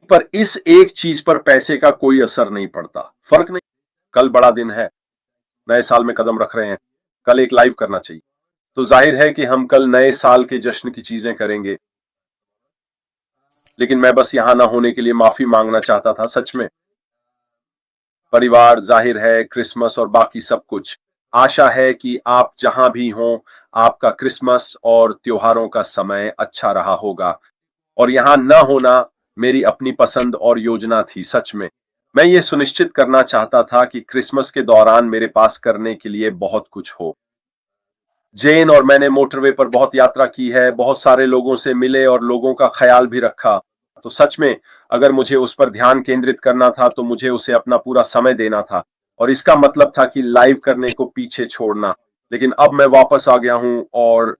पर इस एक चीज पर पैसे का कोई असर नहीं पड़ता। फर्क नहीं, कल बड़ा दिन है, नए साल में कदम रख रहे हैं, कल एक लाइव करना चाहिए, तो जाहिर है कि हम कल नए साल के जश्न की चीजें करेंगे। लेकिन मैं बस यहां ना होने के लिए माफी मांगना चाहता था, सच में। परिवार, जाहिर है, क्रिसमस और बाकी सब कुछ। आशा है कि आप जहां भी हों, आपका क्रिसमस और त्योहारों का समय अच्छा रहा होगा। और यहां न होना मेरी अपनी पसंद और योजना थी, सच में। मैं ये सुनिश्चित करना चाहता था कि क्रिसमस के दौरान मेरे पास करने के लिए बहुत कुछ हो। जेन और मैंने मोटरवे पर बहुत यात्रा की है, बहुत सारे लोगों से मिले और लोगों का ख्याल भी रखा। तो सच में, अगर मुझे उस पर ध्यान केंद्रित करना था तो मुझे उसे अपना पूरा समय देना था, और इसका मतलब था कि लाइव करने को पीछे छोड़ना। लेकिन अब मैं वापस आ गया हूं, और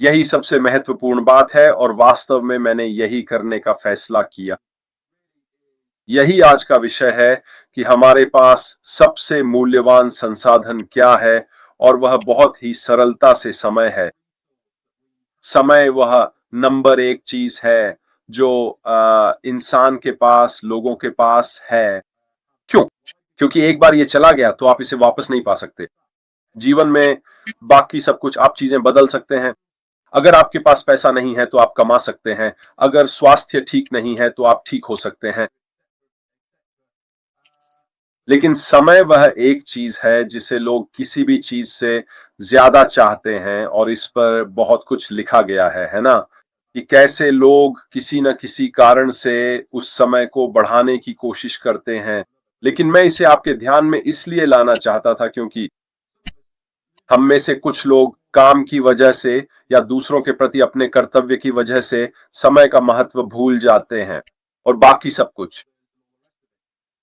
यही सबसे महत्वपूर्ण बात है, और वास्तव में मैंने यही करने का फैसला किया। यही आज का विषय है कि हमारे पास सबसे मूल्यवान संसाधन क्या है, और वह बहुत ही सरलता से समय है। समय वह नंबर एक चीज है जो इंसान के पास, लोगों के पास है। क्यों? क्योंकि एक बार ये चला गया तो आप इसे वापस नहीं पा सकते। जीवन में बाकी सब कुछ आप चीजें बदल सकते हैं। अगर आपके पास पैसा नहीं है तो आप कमा सकते हैं। अगर स्वास्थ्य ठीक नहीं है तो आप ठीक हो सकते हैं। लेकिन समय वह एक चीज है जिसे लोग किसी भी चीज से ज्यादा चाहते हैं, और इस पर बहुत कुछ लिखा गया है ना? कि कैसे लोग किसी न किसी कारण से उस समय को बढ़ाने की कोशिश करते हैं। लेकिन मैं इसे आपके ध्यान में इसलिए लाना चाहता था क्योंकि हम में से कुछ लोग काम की वजह से या दूसरों के प्रति अपने कर्तव्य की वजह से समय का महत्व भूल जाते हैं, और बाकी सब कुछ।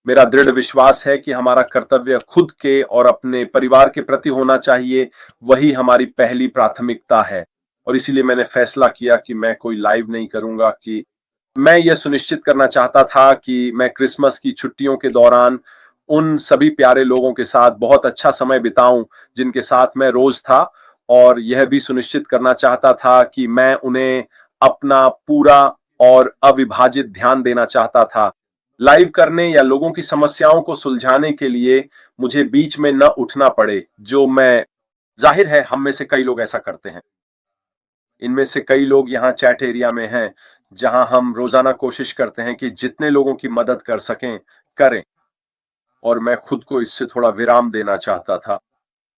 मेरा दृढ़ विश्वास है कि हमारा कर्तव्य खुद के और अपने परिवार के प्रति होना चाहिए। वही हमारी पहली प्राथमिकता है। और इसीलिए मैंने फैसला किया कि मैं कोई लाइव नहीं करूंगा। कि मैं यह सुनिश्चित करना चाहता था कि मैं क्रिसमस की छुट्टियों के दौरान उन सभी प्यारे लोगों के साथ बहुत अच्छा समय बिताऊं जिनके साथ मैं रोज था, और यह भी सुनिश्चित करना चाहता था कि मैं उन्हें अपना पूरा और अविभाजित ध्यान देना चाहता था। लाइव करने या लोगों की समस्याओं को सुलझाने के लिए मुझे बीच में न उठना पड़े, जो मैं, जाहिर है हम में से कई लोग ऐसा करते हैं। इनमें से कई लोग यहाँ चैट एरिया में हैं, जहां हम रोजाना कोशिश करते हैं कि जितने लोगों की मदद कर सकें करें। और मैं खुद को इससे थोड़ा विराम देना चाहता था।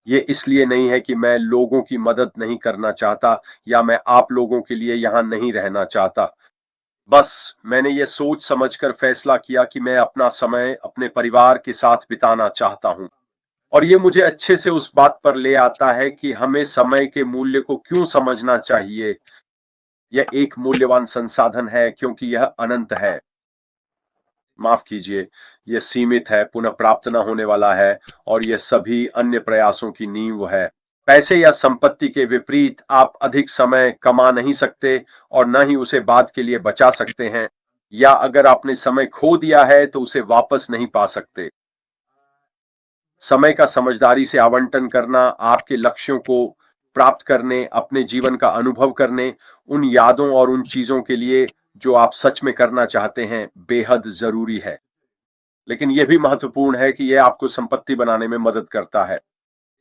ये इसलिए नहीं है कि मैं लोगों की मदद नहीं करना चाहता, या मैं आप लोगों के लिए यहाँ नहीं रहना चाहता। बस मैंने ये सोच समझकर फैसला किया कि मैं अपना समय अपने परिवार के साथ बिताना चाहता हूँ। और ये मुझे अच्छे से उस बात पर ले आता है कि हमें समय के मूल्य को क्यों समझना चाहिए। यह एक मूल्यवान संसाधन है क्योंकि यह अनंत है। माफ कीजिए, यह सीमित है, पुनः प्राप्त न होने वाला है, और यह सभी अन्य प्रयासों की नींव है। पैसे या संपत्ति के विपरीत आप अधिक समय कमा नहीं सकते, और न ही उसे बाद के लिए बचा सकते हैं। या अगर आपने समय खो दिया है तो उसे वापस नहीं पा सकते। समय का समझदारी से आवंटन करना आपके लक्ष्यों को प्राप्त करने, अपने जीवन का अनुभव करने, उन यादों और उन चीजों के लिए जो आप सच में करना चाहते हैं, बेहद जरूरी है। लेकिन यह भी महत्वपूर्ण है कि यह आपको संपत्ति बनाने में मदद करता है।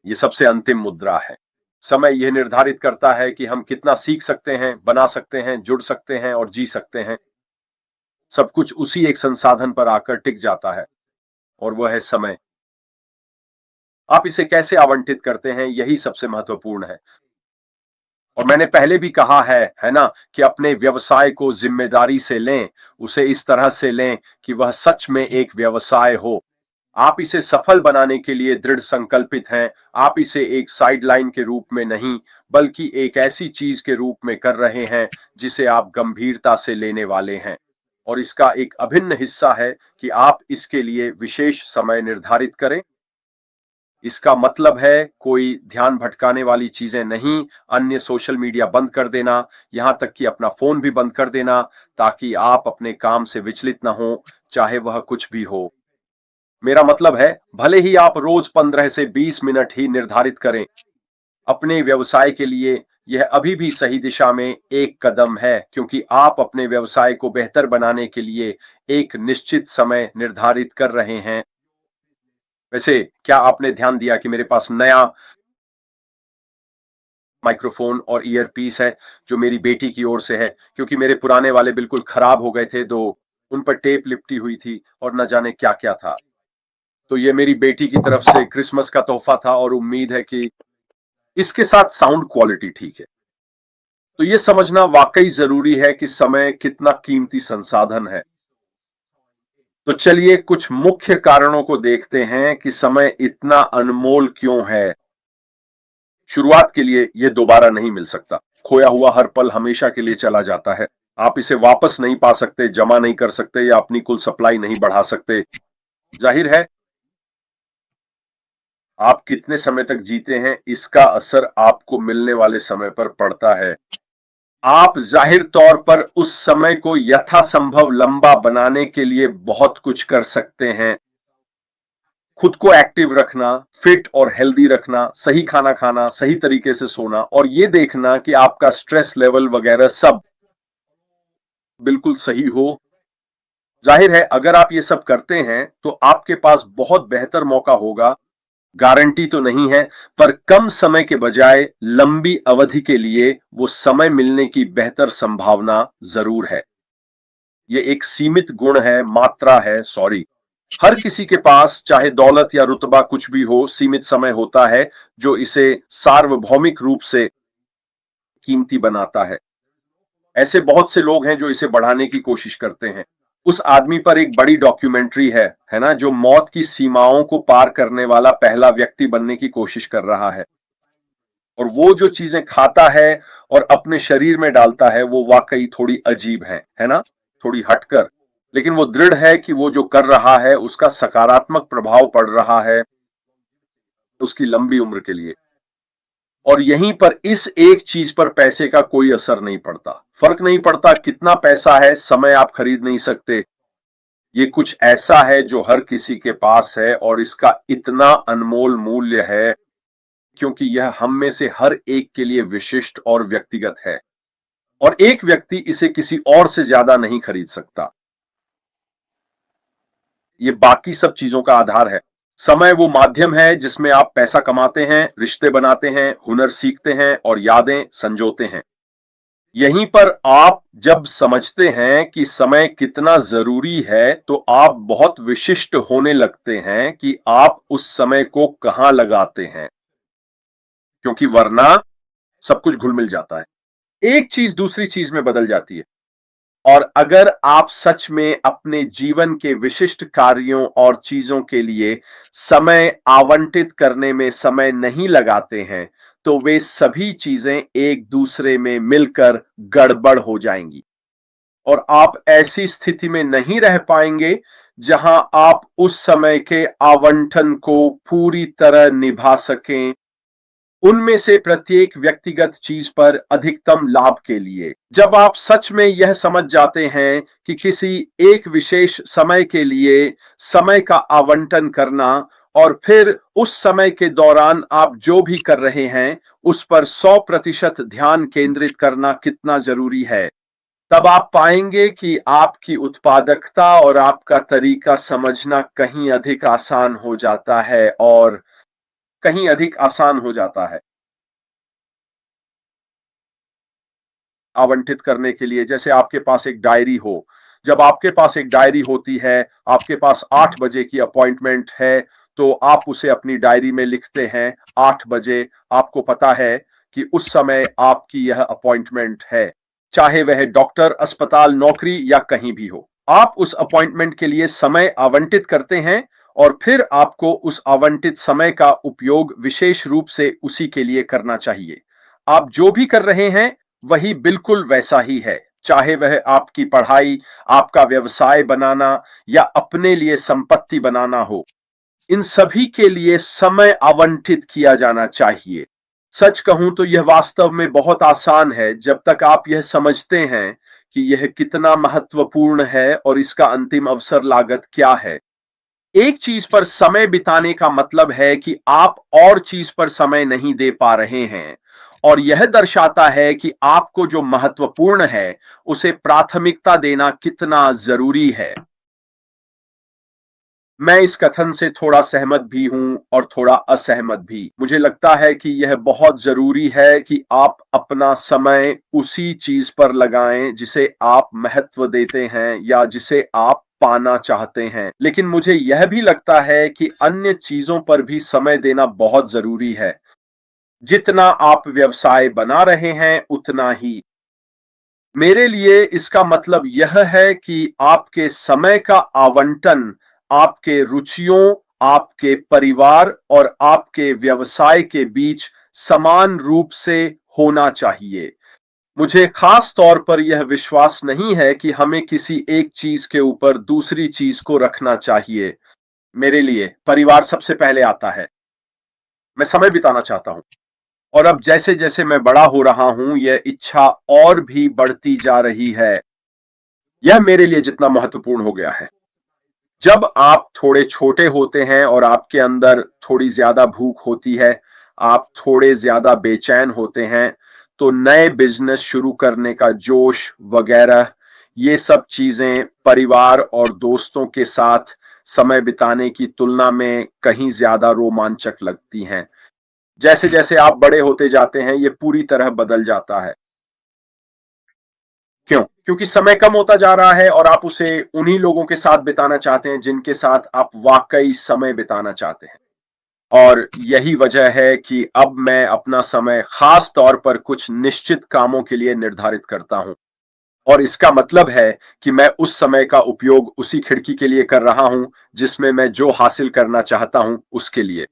यह सबसे अंतिम मुद्रा है। समय यह निर्धारित करता है कि हम कितना सीख सकते हैं, बना सकते हैं, जुड़ सकते हैं और जी सकते हैं। सब कुछ उसी एक संसाधन पर आकर टिक जाता है, और वह है समय। आप इसे कैसे आवंटित करते हैं, यही सबसे महत्वपूर्ण है। और मैंने पहले भी कहा है ना, कि अपने व्यवसाय को जिम्मेदारी से लें, उसे इस तरह से लें कि वह सच में एक व्यवसाय हो। आप इसे सफल बनाने के लिए दृढ़ संकल्पित हैं। आप इसे एक साइडलाइन के रूप में नहीं, बल्कि एक ऐसी चीज के रूप में कर रहे हैं जिसे आप गंभीरता से लेने वाले हैं। और इसका एक अभिन्न हिस्सा है कि आप इसके लिए विशेष समय निर्धारित करें। इसका मतलब है कोई ध्यान भटकाने वाली चीजें नहीं, अन्य सोशल मीडिया बंद कर देना, यहां तक कि अपना फोन भी बंद कर देना, ताकि आप अपने काम से विचलित ना हो, चाहे वह कुछ भी हो। मेरा मतलब है, भले ही आप रोज 15 से 20 मिनट ही निर्धारित करें अपने व्यवसाय के लिए, यह अभी भी सही दिशा में एक कदम है, क्योंकि आप अपने व्यवसाय को बेहतर बनाने के लिए एक निश्चित समय निर्धारित कर रहे हैं। वैसे क्या आपने ध्यान दिया कि मेरे पास नया माइक्रोफोन और ईयरपीस है जो मेरी बेटी की ओर से है, क्योंकि मेरे पुराने वाले बिल्कुल खराब हो गए थे, तो उन पर टेप लिपटी हुई थी और न जाने क्या क्या था। तो ये मेरी बेटी की तरफ से क्रिसमस का तोहफा था और उम्मीद है कि इसके साथ साउंड क्वालिटी ठीक है। तो ये समझना वाकई जरूरी है कि समय कितना कीमती संसाधन है। तो चलिए कुछ मुख्य कारणों को देखते हैं कि समय इतना अनमोल क्यों है। शुरुआत के लिए यह दोबारा नहीं मिल सकता। खोया हुआ हर पल हमेशा के लिए चला जाता है। आप इसे वापस नहीं पा सकते, जमा नहीं कर सकते या अपनी कुल सप्लाई नहीं बढ़ा सकते। जाहिर है, आप कितने समय तक जीते हैं इसका असर आपको मिलने वाले समय पर पड़ता है। आप जाहिर तौर पर उस समय को यथासंभव लंबा बनाने के लिए बहुत कुछ कर सकते हैं। खुद को एक्टिव रखना, फिट और हेल्दी रखना, सही खाना खाना, सही तरीके से सोना और ये देखना कि आपका स्ट्रेस लेवल वगैरह सब बिल्कुल सही हो। जाहिर है, अगर आप ये सब करते हैं तो आपके पास बहुत बेहतर मौका होगा। गारंटी तो नहीं है, पर कम समय के बजाय लंबी अवधि के लिए वो समय मिलने की बेहतर संभावना जरूर है। ये एक सीमित गुण है, मात्रा है, सॉरी। हर किसी के पास चाहे दौलत या रुतबा कुछ भी हो, सीमित समय होता है जो इसे सार्वभौमिक रूप से कीमती बनाता है। ऐसे बहुत से लोग हैं जो इसे बढ़ाने की कोशिश करते हैं। उस आदमी पर एक बड़ी डॉक्यूमेंट्री है ना, जो मौत की सीमाओं को पार करने वाला पहला व्यक्ति बनने की कोशिश कर रहा है। और वो जो चीजें खाता है और अपने शरीर में डालता है वो वाकई थोड़ी अजीब है ना, थोड़ी हटकर। लेकिन वो दृढ़ है कि वो जो कर रहा है उसका सकारात्मक प्रभाव पड़ रहा है उसकी लंबी उम्र के लिए। और यहीं पर इस एक चीज पर पैसे का कोई असर नहीं पड़ता। फर्क नहीं पड़ता कितना पैसा है, समय आप खरीद नहीं सकते। ये कुछ ऐसा है जो हर किसी के पास है और इसका इतना अनमोल मूल्य है क्योंकि यह हम में से हर एक के लिए विशिष्ट और व्यक्तिगत है और एक व्यक्ति इसे किसी और से ज्यादा नहीं खरीद सकता। ये बाकी सब चीजों का आधार है। समय वो माध्यम है जिसमें आप पैसा कमाते हैं, रिश्ते बनाते हैं, हुनर सीखते हैं और यादें संजोते हैं। यहीं पर आप जब समझते हैं कि समय कितना जरूरी है तो आप बहुत विशिष्ट होने लगते हैं कि आप उस समय को कहां लगाते हैं, क्योंकि वरना सब कुछ घुल मिल जाता है। एक चीज दूसरी चीज में बदल जाती है। और अगर आप सच में अपने जीवन के विशिष्ट कार्यों और चीजों के लिए समय आवंटित करने में समय नहीं लगाते हैं तो वे सभी चीजें एक दूसरे में मिलकर गड़बड़ हो जाएंगी और आप ऐसी स्थिति में नहीं रह पाएंगे जहां आप उस समय के आवंटन को पूरी तरह निभा सकें, उनमें से प्रत्येक व्यक्तिगत चीज पर अधिकतम लाभ के लिए। जब आप सच में यह समझ जाते हैं कि किसी एक विशेष समय के लिए समय का आवंटन करना और फिर उस समय के दौरान आप जो भी कर रहे हैं उस पर 100% ध्यान केंद्रित करना कितना जरूरी है, तब आप पाएंगे कि आपकी उत्पादकता और आपका तरीका समझना कहीं अधिक आसान हो जाता है और कहीं अधिक आसान हो जाता है आवंटित करने के लिए। जैसे आपके पास एक डायरी हो, जब आपके पास एक डायरी होती है, आपके पास 8 बजे की अपॉइंटमेंट है, तो आप उसे अपनी डायरी में लिखते हैं 8 बजे। आपको पता है कि उस समय आपकी यह अपॉइंटमेंट है, चाहे वह डॉक्टर, अस्पताल, नौकरी या कहीं भी हो। आप उस अपॉइंटमेंट के लिए समय आवंटित करते हैं और फिर आपको उस आवंटित समय का उपयोग विशेष रूप से उसी के लिए करना चाहिए। आप जो भी कर रहे हैं वही बिल्कुल वैसा ही है, चाहे वह आपकी पढ़ाई, आपका व्यवसाय बनाना या अपने लिए संपत्ति बनाना हो। इन सभी के लिए समय आवंटित किया जाना चाहिए। सच कहूं तो यह वास्तव में बहुत आसान है जब तक आप यह समझते हैं कि यह कितना महत्वपूर्ण है और इसका अंतिम अवसर लागत क्या है। एक चीज पर समय बिताने का मतलब है कि आप और चीज पर समय नहीं दे पा रहे हैं और यह दर्शाता है कि आपको जो महत्वपूर्ण है उसे प्राथमिकता देना कितना जरूरी है। मैं इस कथन से थोड़ा सहमत भी हूं और थोड़ा असहमत भी। मुझे लगता है कि यह बहुत जरूरी है कि आप अपना समय उसी चीज पर लगाएं जिसे आप महत्व देते हैं या जिसे आप पाना चाहते हैं। लेकिन मुझे यह भी लगता है कि अन्य चीजों पर भी समय देना बहुत जरूरी है। जितना आप व्यवसाय बना रहे हैं उतना ही। मेरे लिए इसका मतलब यह है कि आपके समय का आवंटन आपके रुचियों, आपके परिवार और आपके व्यवसाय के बीच समान रूप से होना चाहिए। मुझे खास तौर पर यह विश्वास नहीं है कि हमें किसी एक चीज के ऊपर दूसरी चीज को रखना चाहिए। मेरे लिए परिवार सबसे पहले आता है। मैं समय बिताना चाहता हूं और अब जैसे जैसे मैं बड़ा हो रहा हूं यह इच्छा और भी बढ़ती जा रही है। यह मेरे लिए जितना महत्वपूर्ण हो गया है। जब आप थोड़े छोटे होते हैं और आपके अंदर थोड़ी ज्यादा भूख होती है, आप थोड़े ज्यादा बेचैन होते हैं, तो नए बिजनेस शुरू करने का जोश वगैरह ये सब चीजें परिवार और दोस्तों के साथ समय बिताने की तुलना में कहीं ज्यादा रोमांचक लगती हैं। जैसे जैसे आप बड़े होते जाते हैं ये पूरी तरह बदल जाता है। क्यों? क्योंकि समय कम होता जा रहा है और आप उसे उन्हीं लोगों के साथ बिताना चाहते हैं जिनके साथ आप वाकई समय बिताना चाहते हैं। और यही वजह है कि अब मैं अपना समय खास तौर पर कुछ निश्चित कामों के लिए निर्धारित करता हूं। और इसका मतलब है कि मैं उस समय का उपयोग उसी खिड़की के लिए कर रहा हूं जिसमें मैं जो हासिल करना चाहता हूं उसके लिए।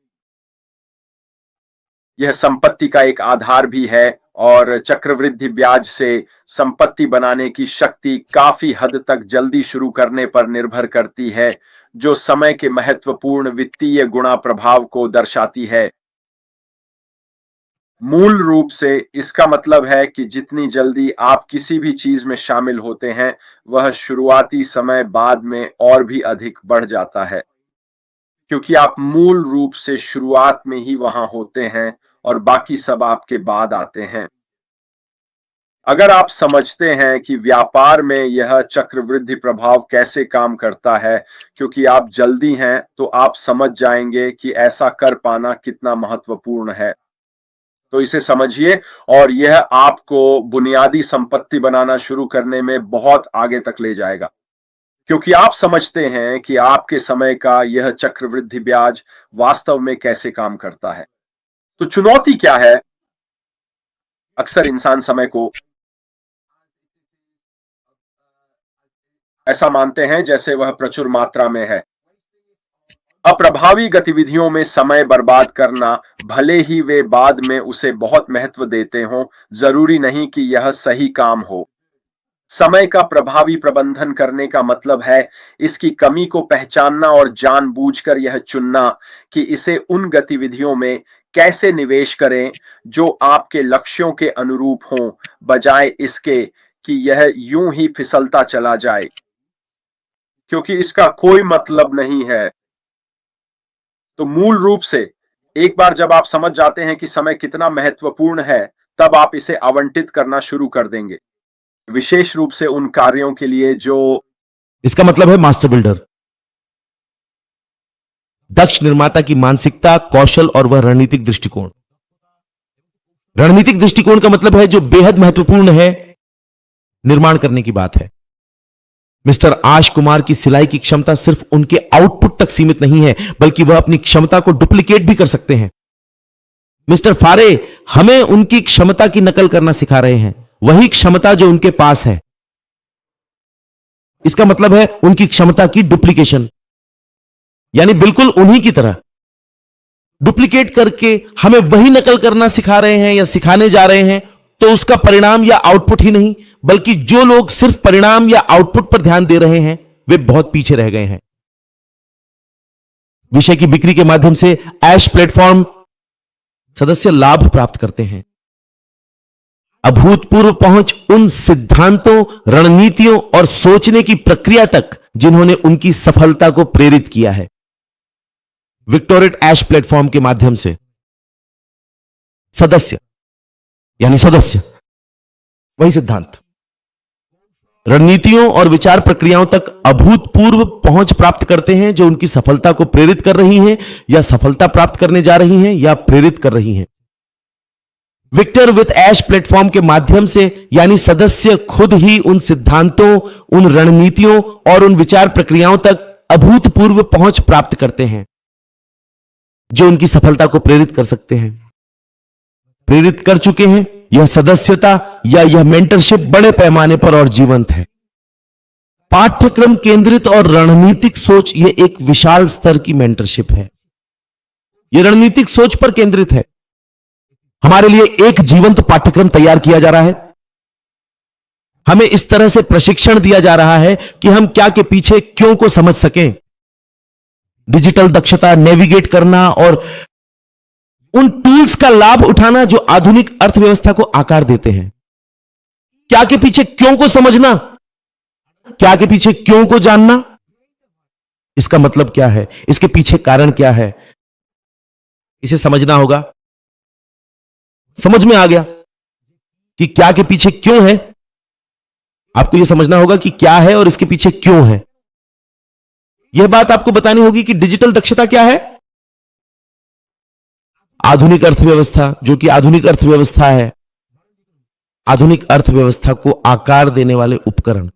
यह संपत्ति का एक आधार भी है और चक्रवृद्धि ब्याज से संपत्ति बनाने की शक्ति काफी हद तक जल्दी शुरू करने पर निर्भर करती है, जो समय के महत्वपूर्ण वित्तीय गुणा प्रभाव को दर्शाती है। मूल रूप से इसका मतलब है कि जितनी जल्दी आप किसी भी चीज में शामिल होते हैं, वह शुरुआती समय बाद में और भी अधिक बढ़ जाता है, क्योंकि आप मूल रूप से शुरुआत में ही वहां होते हैं और बाकी सब आपके बाद आते हैं। अगर आप समझते हैं कि व्यापार में यह चक्रवृद्धि प्रभाव कैसे काम करता है, क्योंकि आप जल्दी हैं, तो आप समझ जाएंगे कि ऐसा कर पाना कितना महत्वपूर्ण है। तो इसे समझिए और यह आपको बुनियादी संपत्ति बनाना शुरू करने में बहुत आगे तक ले जाएगा, क्योंकि आप समझते हैं कि आपके समय का यह चक्रवृद्धि ब्याज वास्तव में कैसे काम करता है। तो चुनौती क्या है? अक्सर इंसान समय को ऐसा मानते हैं जैसे वह प्रचुर मात्रा में है। अप्रभावी गतिविधियों में समय बर्बाद करना, भले ही वे बाद में उसे बहुत महत्व देते हों, जरूरी नहीं कि यह सही काम हो। समय का प्रभावी प्रबंधन करने का मतलब है इसकी कमी को पहचानना और जानबूझकर यह चुनना कि इसे उन गतिविधियों में कैसे निवेश करें जो आपके लक्ष्यों के अनुरूप हों, बजाय इसके कि यह यूं ही फिसलता चला जाए, क्योंकि इसका कोई मतलब नहीं है। तो मूल रूप से एक बार जब आप समझ जाते हैं कि समय कितना महत्वपूर्ण है, तब आप इसे आवंटित करना शुरू कर देंगे, विशेष रूप से उन कार्यों के लिए जो इसका मतलब है मास्टर बिल्डर, दक्ष निर्माता की मानसिकता, कौशल और वह रणनीतिक दृष्टिकोण। रणनीतिक दृष्टिकोण का मतलब है जो बेहद महत्वपूर्ण है, निर्माण करने की बात है। मिस्टर आश कुमार की सिलाई की क्षमता सिर्फ उनके आउटपुट तक सीमित नहीं है, बल्कि वह अपनी क्षमता को डुप्लीकेट भी कर सकते हैं। मिस्टर फारे हमें उनकी क्षमता की नकल करना सिखा रहे हैं, वही क्षमता जो उनके पास है। इसका मतलब है उनकी क्षमता की डुप्लीकेशन, यानी बिल्कुल उन्हीं की तरह डुप्लीकेट करके हमें वही नकल करना सिखा रहे हैं या सिखाने जा रहे हैं। तो उसका परिणाम या आउटपुट ही नहीं, बल्कि जो लोग सिर्फ परिणाम या आउटपुट पर ध्यान दे रहे हैं वे बहुत पीछे रह गए हैं। विषय की बिक्री के माध्यम से ऐश प्लेटफॉर्म सदस्य लाभ प्राप्त करते हैं। अभूतपूर्व पहुंच उन सिद्धांतों, रणनीतियों और सोचने की प्रक्रिया तक जिन्होंने उनकी सफलता को प्रेरित किया है। विक्टोरेट ऐश प्लेटफॉर्म के माध्यम से सदस्य यानी सदस्य, वही सिद्धांत रणनीतियों और विचार प्रक्रियाओं तक अभूतपूर्व पहुंच प्राप्त करते हैं, जो उनकी सफलता को प्रेरित कर रही हैं या सफलता प्राप्त करने जा रही हैं या प्रेरित कर रही हैं। विक्टर विथ ऐश प्लेटफॉर्म के माध्यम से यानी सदस्य खुद ही उन सिद्धांतों, उन रणनीतियों और उन विचार प्रक्रियाओं तक अभूतपूर्व पहुंच प्राप्त करते हैं जो उनकी सफलता को प्रेरित कर सकते हैं, प्रेरित कर चुके हैं। यह सदस्यता या यह मेंटरशिप बड़े पैमाने पर और जीवंत है। पाठ्यक्रम केंद्रित और रणनीतिक सोच, यह एक विशाल स्तर की मेंटरशिप है। यह रणनीतिक सोच पर केंद्रित है। हमारे लिए एक जीवंत पाठ्यक्रम तैयार किया जा रहा है। हमें इस तरह से प्रशिक्षण दिया जा रहा है कि हम क्या के पीछे क्यों को समझ सकें। डिजिटल दक्षता, नेविगेट करना और उन टूल्स का लाभ उठाना जो आधुनिक अर्थव्यवस्था को आकार देते हैं। क्या के पीछे क्यों को समझना, क्या के पीछे क्यों को जानना, इसका मतलब क्या है, इसके पीछे कारण क्या है, इसे समझना होगा। समझ में आ गया कि क्या के पीछे क्यों है, आपको यह समझना होगा कि क्या है और इसके पीछे क्यों है। यह बात आपको बतानी होगी कि डिजिटल दक्षता क्या है। आधुनिक अर्थव्यवस्था, जो कि आधुनिक अर्थव्यवस्था है, आधुनिक अर्थव्यवस्था को आकार देने वाले उपकरण।